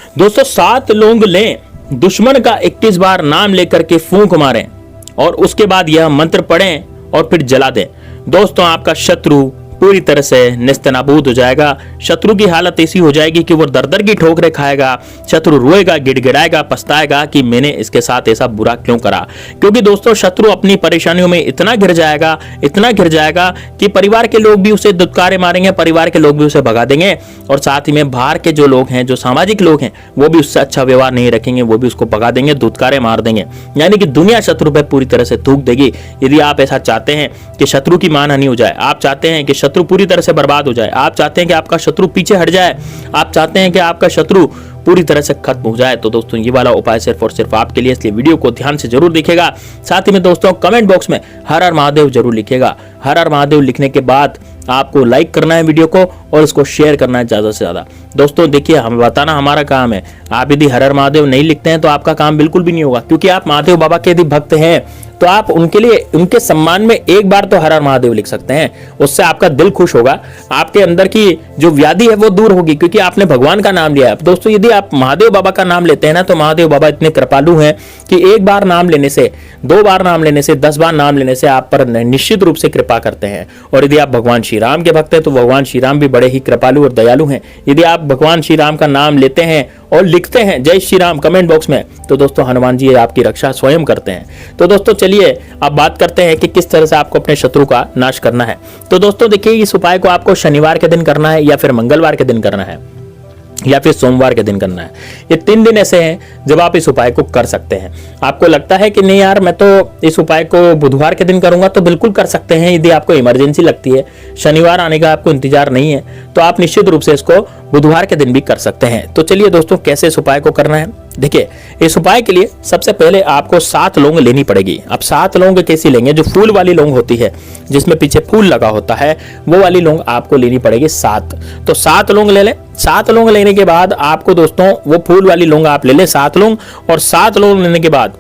दोस्तों 7 लौंग लें, दुश्मन का 21 बार नाम लेकर के फूंक मारें और उसके बाद यह मंत्र पढ़ें और फिर जला दें। दोस्तों आपका शत्रु पूरी तरह से नेस्तनाबूद हो जाएगा। शत्रु की हालत ऐसी हो जाएगी कि वो दर दर की ठोकरें खाएगा। शत्रु रोएगा, गिड़गिड़ाएगा, पछताएगा कि मैंने इसके साथ ऐसा बुरा क्यों करा। क्योंकि दोस्तों शत्रु अपनी परेशानियों में इतना घिर जाएगा कि परिवार के लोग भी उसे दुत्कारे मारेंगे, परिवार के लोग भी उसे भगा देंगे और साथ ही में बाहर के जो लोग हैं, जो सामाजिक लोग हैं, वो भी उससे अच्छा व्यवहार नहीं रखेंगे, वो भी उसको भगा देंगे, दुत्कारे मार देंगे। यानी कि दुनिया शत्रु पर पूरी तरह से थूक देगी। यदि आप ऐसा चाहते हैं कि शत्रु की मानहानि हो जाए, आप चाहते हैं कि शत्रु पूरी तरह से बर्बाद हो जाए, आप चाहते हैं कि आपका शत्रु पीछे हट जाए, आप चाहते हैं कि आपका शत्रु पूरी तरह से खत्म हो जाए, तो दोस्तों ये वाला उपाय सिर्फ और सिर्फ आपके लिए, इसलिए वीडियो को ध्यान से जरूर देखिएगा। साथ ही में दोस्तों कमेंट बॉक्स में हर हर महादेव जरूर लिखिएगा। हर हर महादेव लिखने के बाद आपको लाइक करना है वीडियो को और इसको शेयर करना है ज्यादा से ज्यादा। दोस्तों देखिए, हमें बताना हमारा काम है। आप यदि हर हर महादेव नहीं लिखते हैं तो आपका काम बिल्कुल भी नहीं होगा, क्योंकि आप महादेव बाबा के यदि भक्त हैं तो आप उनके लिए, उनके सम्मान में एक बार तो हर हर महादेव लिख सकते हैं। उससे आपका दिल खुश होगा, आपके अंदर की जो व्याधि है वो दूर होगी, क्योंकि आपने भगवान का नाम लिया है। दोस्तों यदि आप महादेव बाबा का नाम लेते हैं ना, तो महादेव बाबा इतने कृपालु हैं कि एक बार नाम लेने से, 2 बार नाम लेने से, 10 बार नाम लेने से आप पर निश्चित रूप से कृपा करते हैं। और यदि आप भगवान श्री राम के भक्त हैं तो भगवान श्री राम भी बड़े ही कृपालु और दयालु हैं। यदि आप भगवान श्री राम का नाम लेते हैं और लिखते हैं जय श्री राम कमेंट बॉक्स में, तो दोस्तों हनुमान जी आपकी रक्षा स्वयं करते हैं। तो दोस्तों चलिए अब बात करते हैं कि किस तरह से आपको अपने शत्रु का नाश करना है। तो दोस्तों देखिए, इस उपाय को आपको शनिवार के दिन करना है या फिर मंगलवार के दिन करना है या फिर सोमवार के दिन करना है। ये 3 दिन ऐसे हैं जब आप इस उपाय को कर सकते हैं। आपको लगता है कि नहीं यार मैं तो इस उपाय को बुधवार के दिन करूंगा, तो बिल्कुल कर सकते हैं। यदि आपको इमरजेंसी लगती है, शनिवार आने का आपको इंतजार नहीं है, तो आप निश्चित रूप से इसको बुधवार के दिन भी कर सकते हैं। तो चलिए दोस्तों कैसे इस उपाय को करना है। देखिए, इस उपाय के लिए सबसे पहले आपको 7 लौंग लेनी पड़ेगी। अब 7 लौंग कैसी लेंगे? जो फूल वाली लौंग होती है, जिसमें पीछे फूल लगा होता है, वो वाली लौंग आपको लेनी पड़ेगी 7। तो 7 लौंग ले लें। 7 लौंग लेने के बाद आपको दोस्तों वो फूल वाली लौंग आप ले लें 7 लौंग, और 7 लौंग लेने के बाद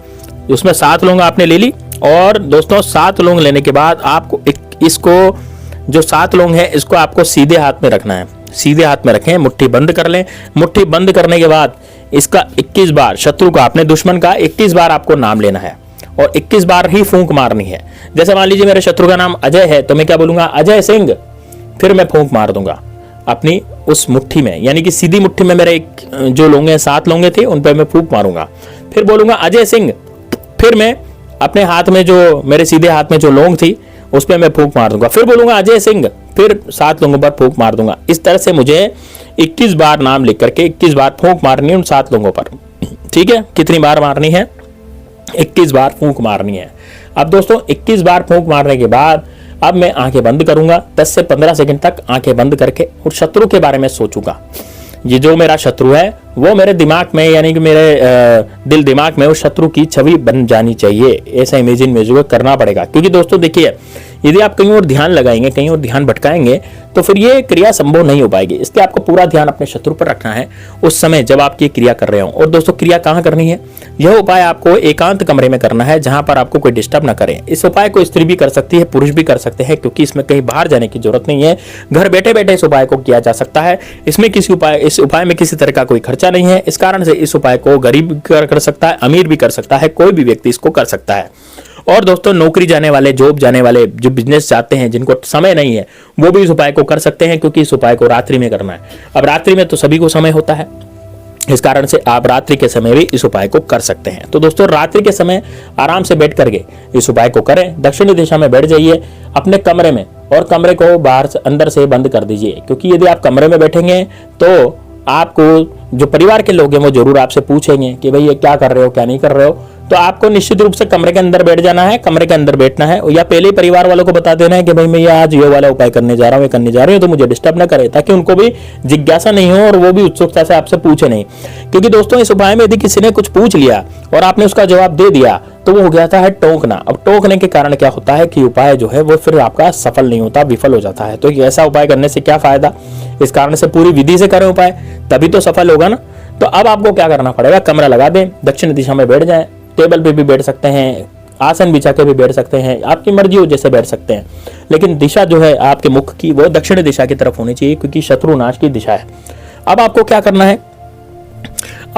उसमें 7 लौंग आपने ले ली। और दोस्तों 7 लौंग लेने के बाद आपको इसको, जो 7 लौंग है, इसको आपको सीधे हाथ में रखना है। सीधे हाथ में रखें, मुट्ठी बंद कर लें। मुट्ठी बंद करने के बाद इसका 21 बार, शत्रु का, अपने दुश्मन का 21 बार आपको नाम लेना है और 21 बार ही फूंक मारनी है। जैसे मान लीजिए मेरे शत्रु का नाम अजय है, तो मैं क्या बोलूंगा? अजय सिंह। फिर मैं फूंक मार दूंगा अपनी उस मुट्ठी में, यानी कि सीधी मुट्ठी में मेरे जो लौंगे 7 लौंगे थे उन पर मैं फूंक मारूंगा। फिर बोलूंगा अजय सिंह। फिर मैं अपने हाथ में, जो मेरे सीधे हाथ में जो लौंग थी, उस पर मैं फूंक मार दूंगा। फिर बोलूंगा अजय सिंह। फिर 7 लोगों पर फूंक मार दूंगा। इस तरह से मुझे 21 बार नाम लिख करके 21 बार फूंक मारनी है उन 7 लोगों पर। ठीक है, कितनी बार मारनी है? 21 बार फूंक मारनी है। अब दोस्तों 21 बार फूंक मारने के बाद अब मैं आंखें बंद करूंगा। 10 से 15 सेकंड तक आंखें बंद करके और शत्रु के बारे में सोचूंगा। ये जो मेरा शत्रु है वो मेरे दिमाग में, यानी कि मेरे दिल दिमाग में उस शत्रु की छवि बन जानी चाहिए। ऐसा इमेजिन मुझे करना पड़ेगा, क्योंकि दोस्तों देखिए, यदि आप कहीं और ध्यान लगाएंगे, कहीं और ध्यान भटकाएंगे, तो फिर ये क्रिया संभव नहीं हो पाएगी। इसलिए आपको पूरा ध्यान अपने शत्रु पर रखना है उस समय जब आप ये क्रिया कर रहे हो। और दोस्तों क्रिया कहाँ करनी है? यह उपाय आपको एकांत कमरे में करना है, जहां पर आपको कोई डिस्टर्ब ना करे। इस उपाय को स्त्री भी कर सकती है, पुरुष भी कर सकते हैं, क्योंकि इसमें कहीं बाहर जाने की जरूरत नहीं है। घर बैठे बैठे इस उपाय को किया जा सकता है। इसमें इस उपाय में किसी तरह का कोई खर्चा नहीं है। इस कारण से इस उपाय को गरीब कर सकता है, अमीर भी कर सकता है, कोई भी व्यक्ति इसको कर सकता है। और दोस्तों नौकरी जाने वाले, जॉब जाने वाले, जो बिजनेस चाहते हैं, जिनको समय नहीं है, वो भी इस उपाय को कर सकते हैं, क्योंकि इस उपाय को रात्रि में करना है। अब रात्रि में तो सभी को समय होता है, इस कारण से आप रात्रि के समय भी इस उपाय को कर सकते हैं। तो दोस्तों रात्रि के समय आराम से बैठ करके इस उपाय को करें। दक्षिणी दिशा में बैठ जाइए अपने कमरे में और कमरे को बाहर से, अंदर से बंद कर दीजिए, क्योंकि यदि आप कमरे में बैठेंगे तो आपको जो परिवार के लोग हैं वो जरूर आपसे पूछेंगे कि भाई ये क्या कर रहे हो, क्या नहीं कर रहे हो। तो आपको निश्चित रूप से कमरे के अंदर बैठ जाना है, कमरे के अंदर बैठना है, या पहले ही परिवार वालों को बता देना है कि भाई मैं ये आज ये वाला उपाय करने जा रहा हूँ, ये करने जा रही हूँ, तो मुझे डिस्टर्ब ना करे, ताकि उनको भी जिज्ञासा नहीं हो और वो भी उत्सुकता से आपसे पूछे नहीं। क्योंकि दोस्तों इस उपाय में यदि किसी ने कुछ पूछ लिया और आपने उसका जवाब दे दिया तो वो हो जाता है टोकना। अब टोकने के कारण क्या होता है कि उपाय जो है वो फिर आपका सफल नहीं होता, विफल हो जाता है। तो ऐसा उपाय करने से क्या फायदा? इस कारण से पूरी विधि से करें उपाय, तभी तो सफल होगा ना। तो अब आपको क्या करना पड़ेगा? कमरा लगा दें, दक्षिण दिशा में बैठ जाएं, टेबल पे भी बैठ सकते हैं, आसन बिछा के भी बैठ सकते हैं, आपकी मर्जी हो जैसे बैठ सकते हैं, लेकिन दिशा जो है आपके मुख की वो दक्षिण दिशा की तरफ होनी चाहिए, क्योंकि शत्रु नाश की दिशा है। अब आपको क्या करना है?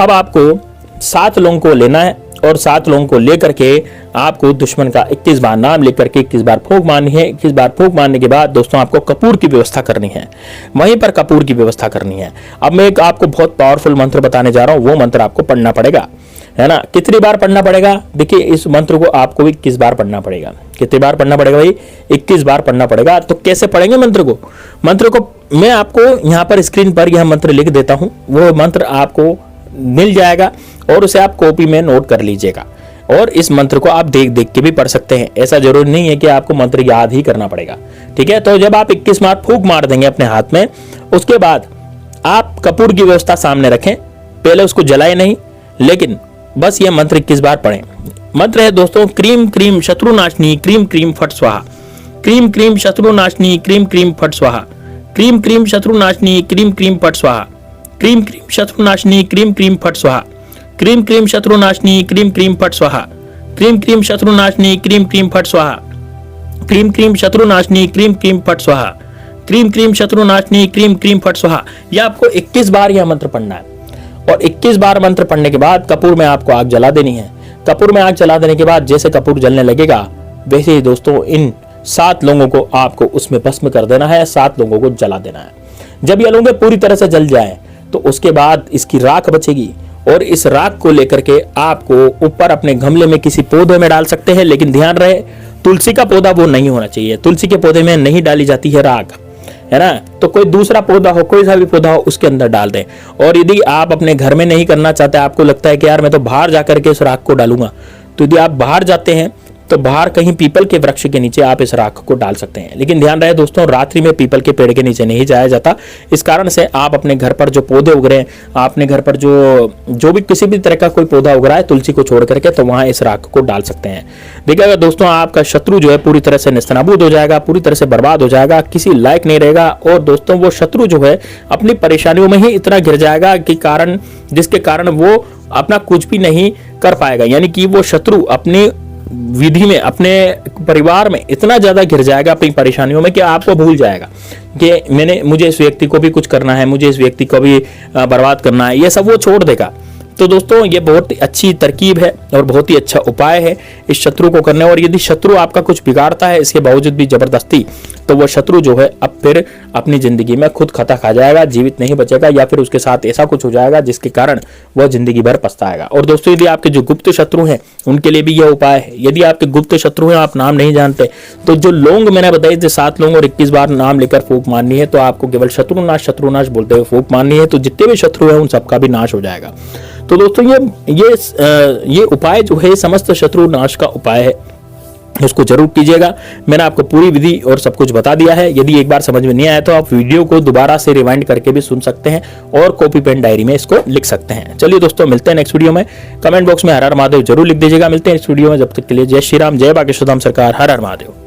अब आपको 7 लोगों को लेना है और 7 लोगों को लेकर के आपको दुश्मन का 21 बार नाम लेकर के 21 बार फूंक मारनी है। 21 बार फूंक मारने के बाद दोस्तों आपको कपूर की व्यवस्था करनी है, वहीं पर कपूर की व्यवस्था करनी है। अब मैं एक आपको बहुत पावरफुल मंत्र बताने जा रहा हूं, वो मंत्र आपको पढ़ना पड़ेगा, है ना। कितनी बार पढ़ना पड़ेगा? देखिए इस मंत्र को आपको 21 बार पढ़ना पड़ेगा। कितनी बार पढ़ना पड़ेगा भाई? 21 बार पढ़ना पड़ेगा। तो कैसे पढ़ेंगे मंत्र को? मंत्र को मैं आपको यहाँ पर स्क्रीन पर यह मंत्र लिख देता हूं, वो मंत्र आपको मिल जाएगा और उसे आप कॉपी में नोट कर लीजिएगा। और इस मंत्र को आप देख देख के भी पढ़ सकते हैं, ऐसा जरूरी नहीं है कि आपको मंत्र याद ही करना पड़ेगा, ठीक है। तो जब आप 21 बार फूंक मार देंगे अपने हाथ में, उसके बाद आप कपूर की व्यवस्था सामने रखें। पहले उसको जलाए नहीं, लेकिन बस ये मंत्र 21 बार पढ़ें। मंत्र है दोस्तों, क्रीम क्रीम शत्रुनाशनी क्रीम क्रीम फट स्वाहा, क्रीम क्रीम शत्रुनाशनी क्रीम क्रीम फट स्वाहा, क्रीम क्रीम शत्रुनाशनी क्रीम क्रीम फट स्वाहा, क्रीम क्रीम शत्रुनाशनी क्रीम क्रीम फट स्वाहा, क्रीम क्रीम शत्रुनाशनी क्रीम क्रीम फट स्वाहा, क्रीम क्रीम शत्रुनाशनी क्रीम क्रीम फट स्वाहा, क्रीम क्रीम शत्रुनाशनी क्रीम क्रीम फट स्वाहा, क्रीम क्रीम शत्रुनाशनी क्रीम क्रीम फट स्वाहा। यह आपको 21 बार यह मंत्र पढ़ना है। और 21 बार मंत्र पढ़ने के बाद कपूर में आपको आग जला देनी है। कपूर में आग जला देने के बाद जैसे कपूर जलने लगेगा, वैसे ही दोस्तों इन 7 लोगों को आपको उसमें भस्म कर देना है, 7 लोगों को जला देना है। जब ये लोग पूरी तरह से जल जाए तो उसके बाद इसकी राख बचेगी और इस राख को लेकर के आपको ऊपर अपने गमले में किसी पौधे में डाल सकते हैं, लेकिन ध्यान रहे तुलसी का पौधा वो नहीं होना चाहिए। तुलसी के पौधे में नहीं डाली जाती है राख, है ना। तो कोई दूसरा पौधा हो, कोई सा भी पौधा हो, उसके अंदर डाल दें। और यदि आप अपने घर में नहीं करना चाहते, आपको लगता है कि यार मैं तो बाहर जाकर के इस राख को डालूंगा, तो यदि आप बाहर जाते हैं तो बाहर कहीं पीपल के वृक्ष के नीचे आप इस राख को डाल सकते हैं। लेकिन ध्यान रहे दोस्तों, रात्रि में पीपल के पेड़ के नीचे नहीं जाया जाता। इस कारण से आप अपने घर पर जो पौधे उग रहे हैं, आपने घर पर जो भी किसी भी तरह का कोई पौधा उग रहा है तुलसी को छोड़ करके, तो वहां इस राख को डाल सकते हैं। देखिएगा दोस्तों, आपका शत्रु जो है पूरी तरह से नेस्तनाबूद हो जाएगा, पूरी तरह से बर्बाद हो जाएगा, किसी लायक नहीं रहेगा। और दोस्तों वो शत्रु जो है अपनी परेशानियों में ही इतना घिर जाएगा कि जिसके कारण वो अपना कुछ भी नहीं कर पाएगा। यानी कि वो शत्रु अपनी विधि में, अपने परिवार में इतना ज्यादा घिर जाएगा अपनी परेशानियों में कि आपको भूल जाएगा कि मुझे इस व्यक्ति को भी कुछ करना है, मुझे इस व्यक्ति को भी बर्बाद करना है, ये सब वो छोड़ देगा। तो दोस्तों ये बहुत ही अच्छी तरकीब है और बहुत ही अच्छा उपाय है इस शत्रु को करने। और यदि शत्रु आपका कुछ बिगाड़ता है इसके बावजूद भी जबरदस्ती, तो वो शत्रु जो है अब फिर अपनी जिंदगी में खुद खता खा जाएगा, जीवित नहीं बचेगा, या फिर उसके साथ ऐसा कुछ हो जाएगा जिसके कारण वह जिंदगी भर पछताएगा। और दोस्तों यदि आपके जो गुप्त शत्रु हैं उनके लिए भी यह उपाय है। यदि आपके गुप्त शत्रु हैं, आप नाम नहीं जानते, तो जो लौंग मैंने बताई थे 7 लौंग और 21 बार नाम लेकर फूंक मारनी है, तो आपको केवल शत्रुनाश बोलते हुए फूंक मारनी है। तो जितने भी शत्रु हैं उन सबका भी नाश हो जाएगा। तो दोस्तों ये उपाय जो है समस्त शत्रु नाश का उपाय है, इसको जरूर कीजिएगा। मैंने आपको पूरी विधि और सब कुछ बता दिया है। यदि एक बार समझ में नहीं आया तो आप वीडियो को दोबारा से रिवाइंड करके भी सुन सकते हैं और कॉपी पेन डायरी में इसको लिख सकते हैं। चलिए दोस्तों, मिलते हैं नेक्स्ट वीडियो में। कमेंट बॉक्स में हर हर महादेव जरूर लिख दीजिएगा। मिलते हैं इस वीडियो में, जब तक के लिए जय श्री राम, जय बागेश्वर धाम सरकार, हर हर महादेव।